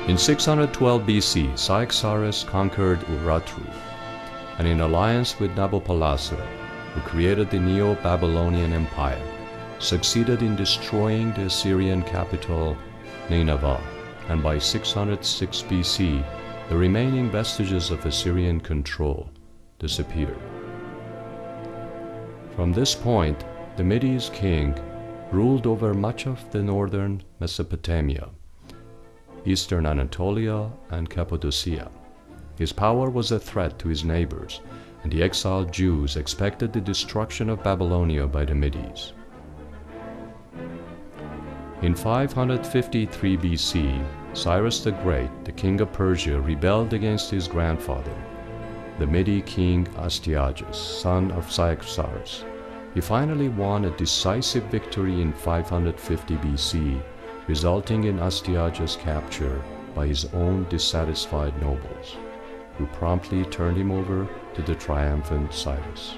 In 612 BC, Cyaxares conquered Urartu, and in alliance with Nabopolassar, who created the Neo-Babylonian Empire, succeeded in destroying the Assyrian capital, Nineveh, and by 606 BC, the remaining vestiges of Assyrian control disappeared. From this point, the Medes king ruled over much of the northern Mesopotamia, eastern Anatolia, and Cappadocia. His power was a threat to his neighbors, and the exiled Jews expected the destruction of Babylonia by the Medes. In 553 BC, Cyrus the Great, the king of Persia, rebelled against his grandfather, the Mede king Astyages, son of Cyaxares. He finally won a decisive victory in 550 BC, resulting in Astyages' capture by his own dissatisfied nobles, who promptly turned him over to the triumphant Cyrus.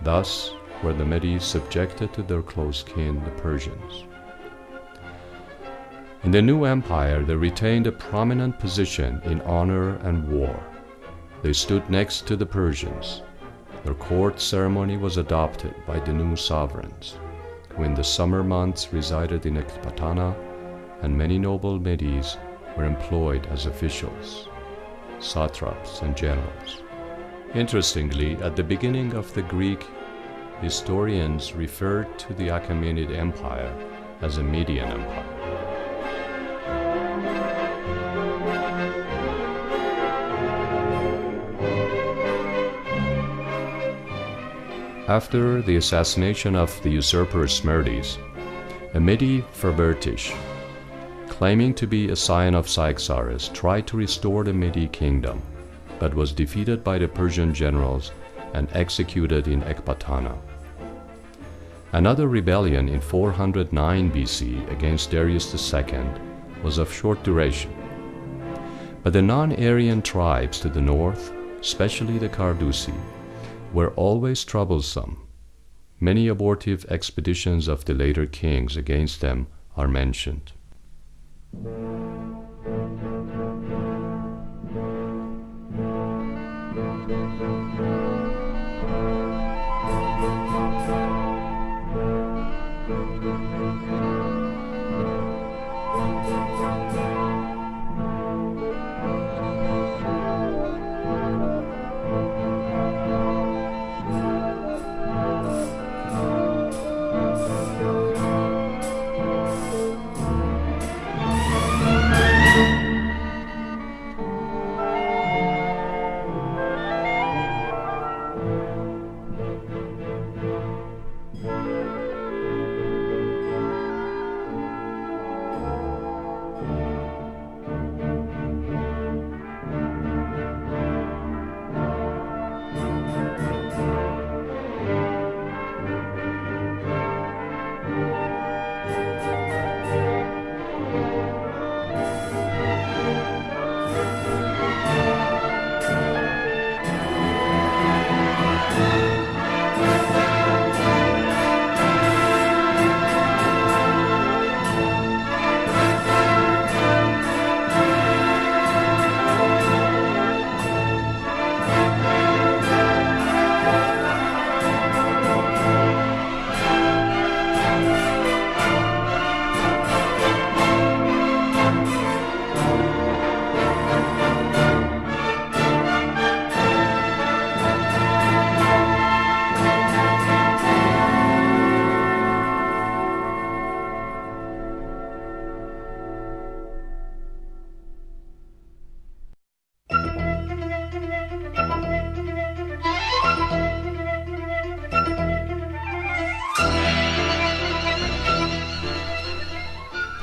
Thus were the Medes subjected to their close kin, the Persians. In the new empire, they retained a prominent position in honor and war. They stood next to the Persians. Their court ceremony was adopted by the new sovereigns, who in the summer months resided in Ecbatana, and many noble Medes were employed as officials, satraps, and generals. Interestingly, at the beginning of the Greek, historians referred to the Achaemenid Empire as a Median Empire. After the assassination of the usurper Smerdes, a Mede Ferbertish, claiming to be a scion of Cyaxares, tried to restore the Mede kingdom, but was defeated by the Persian generals and executed in Ecbatana. Another rebellion in 409 BC against Darius II was of short duration, but the non-Aryan tribes to the north, especially the Cardusi, were always troublesome. Many abortive expeditions of the later kings against them are mentioned.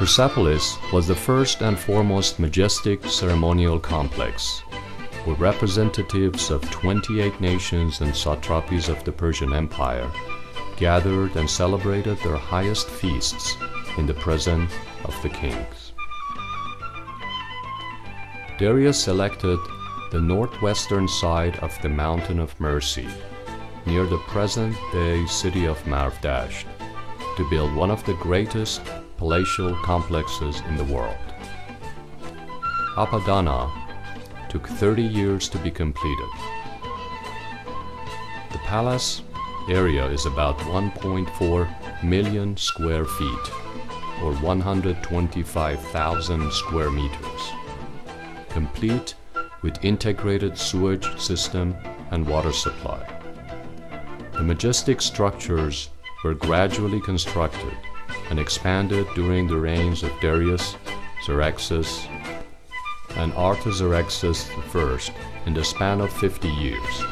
Persepolis was the first and foremost majestic ceremonial complex, where representatives of 28 nations and satrapies of the Persian Empire gathered and celebrated their highest feasts in the presence of the kings. Darius selected the northwestern side of the Mountain of Mercy, near the present-day city of Marvdasht, to build one of the greatest palatial complexes in the world. Apadana took 30 years to be completed. The palace area is about 1.4 million square feet, or 125,000 square meters, complete with integrated sewage system and water supply. The majestic structures were gradually constructed and expanded during the reigns of Darius, Xerxes, and Artaxerxes I in the span of 50 years.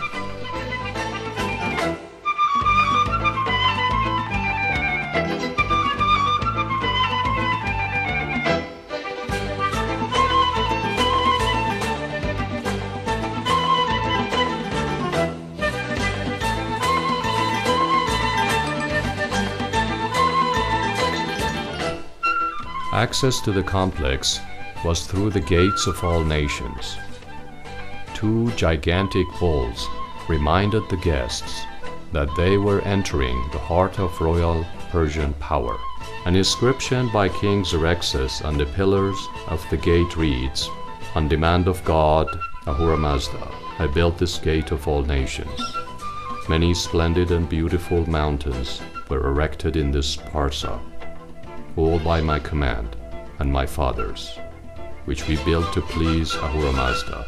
Access to the complex was through the gates of all nations. Two gigantic bulls reminded the guests that they were entering the heart of royal Persian power. An inscription by King Xerxes on the pillars of the gate reads, "On demand of God, Ahura Mazda, I built this gate of all nations. Many splendid and beautiful mountains were erected in this parsa, all by my command and my father's, which we built to please Ahura Mazda.